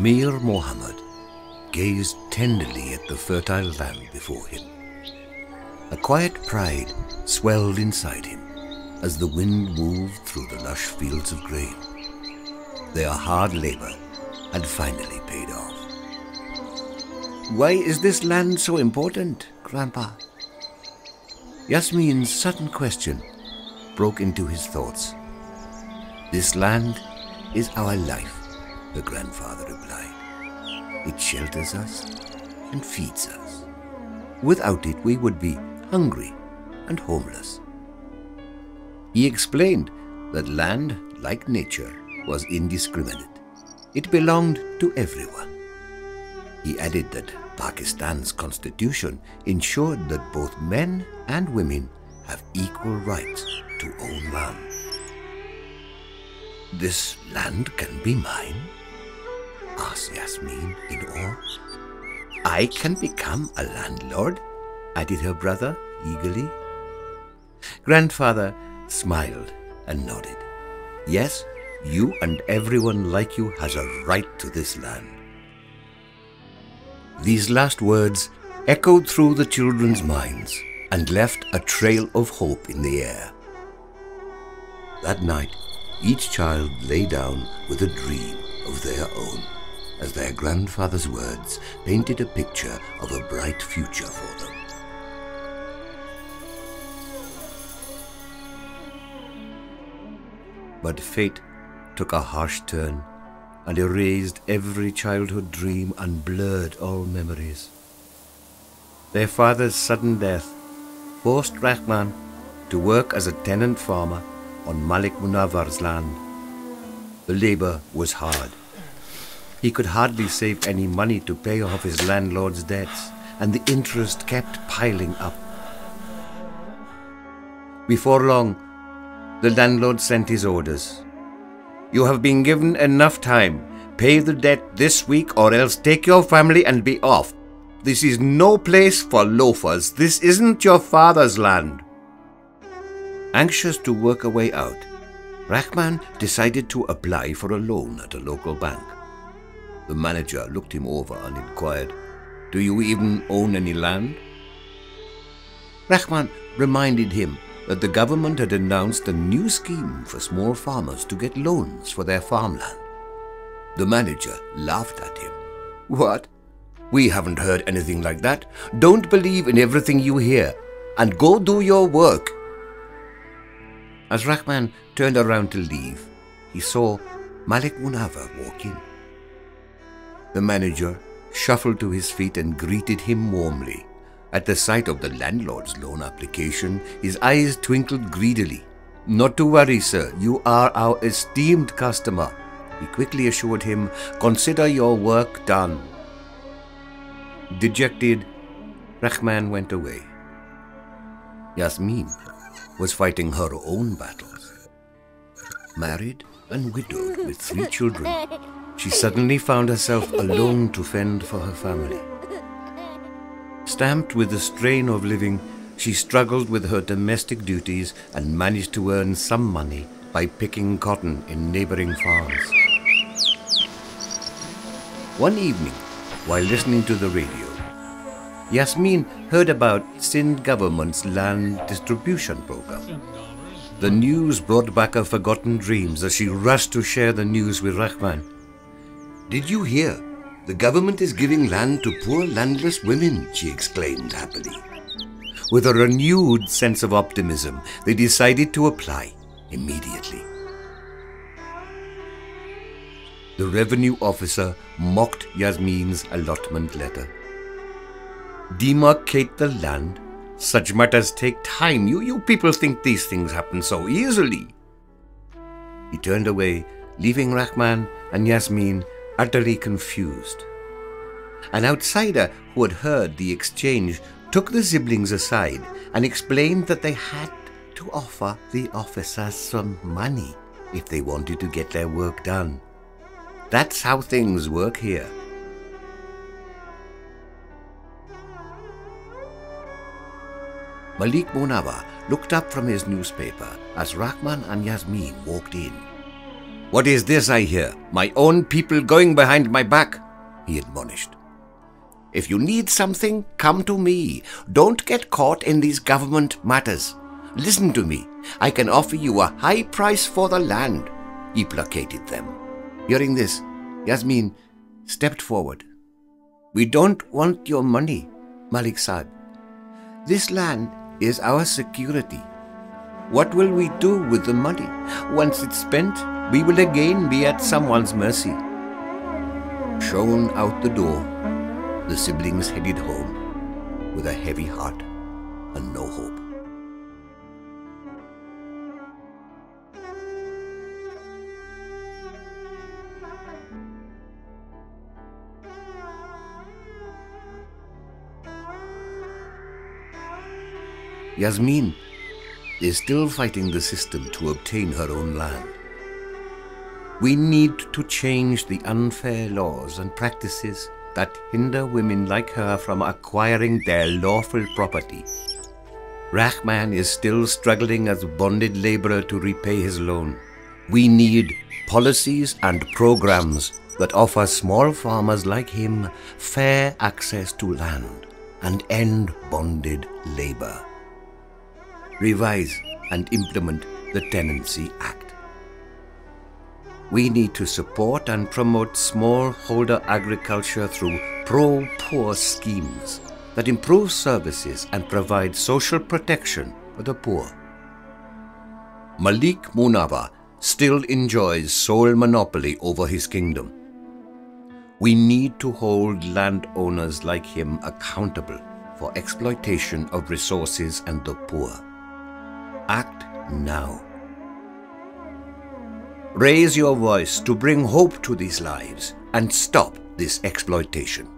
Mir Mohammed gazed tenderly at the fertile land before him. A quiet pride swelled inside him as the wind moved through the lush fields of grain. Their hard labor had finally paid off. "Why is this land so important, Grandpa?" Yasmin's sudden question broke into his thoughts. "This land is our life," the grandfather replied. "It shelters us and feeds us. Without it, we would be hungry and homeless." He explained that land, like nature, was indiscriminate. It belonged to everyone. He added that Pakistan's constitution ensured that both men and women have equal rights to own land. "This land can be mine?" asked Yasmin in awe. "I can become a landlord?" added her brother eagerly. Grandfather smiled and nodded. "Yes, you and everyone like you has a right to this land." These last words echoed through the children's minds and left a trail of hope in the air. That night, each child lay down with a dream of their own, as their grandfather's words painted a picture of a bright future for them. But fate took a harsh turn and erased every childhood dream and blurred all memories. Their father's sudden death forced Rahman to work as a tenant farmer on Malik Munawwar's land. The labor was hard. He could hardly save any money to pay off his landlord's debts, and the interest kept piling up. Before long, the landlord sent his orders. "You have been given enough time. Pay the debt this week or else take your family and be off. This is no place for loafers. This isn't your father's land." Anxious to work a way out, Rahman decided to apply for a loan at a local bank. The manager looked him over and inquired, "Do you even own any land?" Rahman reminded him that the government had announced a new scheme for small farmers to get loans for their farmland. The manager laughed at him. "What? We haven't heard anything like that. Don't believe in everything you hear and go do your work." As Rahman turned around to leave, he saw Malik Munawwar walk in. The manager shuffled to his feet and greeted him warmly. At the sight of the landlord's loan application, his eyes twinkled greedily. "Not to worry, sir. You are our esteemed customer," he quickly assured him. "Consider your work done." Dejected, Rahman went away. Yasmin was fighting her own battles. Married and widowed with 3 children, she suddenly found herself alone to fend for her family. Stamped with the strain of living, she struggled with her domestic duties and managed to earn some money by picking cotton in neighboring farms. One evening, while listening to the radio, Yasmin heard about Sindh government's land distribution program. The news brought back her forgotten dreams as she rushed to share the news with Rahman. "Did you hear? The government is giving land to poor landless women," she exclaimed happily. With a renewed sense of optimism, they decided to apply immediately. The revenue officer mocked Yasmin's allotment letter. "Demarcate the land? Such matters take time. You people think these things happen so easily." He turned away, leaving Rahman and Yasmin utterly confused. An outsider who had heard the exchange took the siblings aside and explained that they had to offer the officers some money if they wanted to get their work done. That's how things work here. Malik Munawwar looked up from his newspaper as Rahman and Yasmin walked in. What is this I hear? My own people going behind my back, he admonished. If you need something, come to me. Don't get caught in these government matters. Listen to me. I can offer you a high price for the land, he placated them. Hearing this, Yasmin stepped forward. We don't want your money, Malik Saab. This land is our security. What will we do with the money? Once it's spent, we will again be at someone's mercy. Shown out the door, the siblings headed home with a heavy heart and no hope. Yasmin is still fighting the system to obtain her own land. We need to change the unfair laws and practices that hinder women like her from acquiring their lawful property. Rahman is still struggling as a bonded laborer to repay his loan. We need policies and programs that offer small farmers like him fair access to land and end bonded labor. Revise and implement the Tenancy Act. We need to support and promote smallholder agriculture through pro-poor schemes that improve services and provide social protection for the poor. Malik Munawar still enjoys sole monopoly over his kingdom. We need to hold landowners like him accountable for exploitation of resources and the poor. Act now. Raise your voice to bring hope to these lives and stop this exploitation.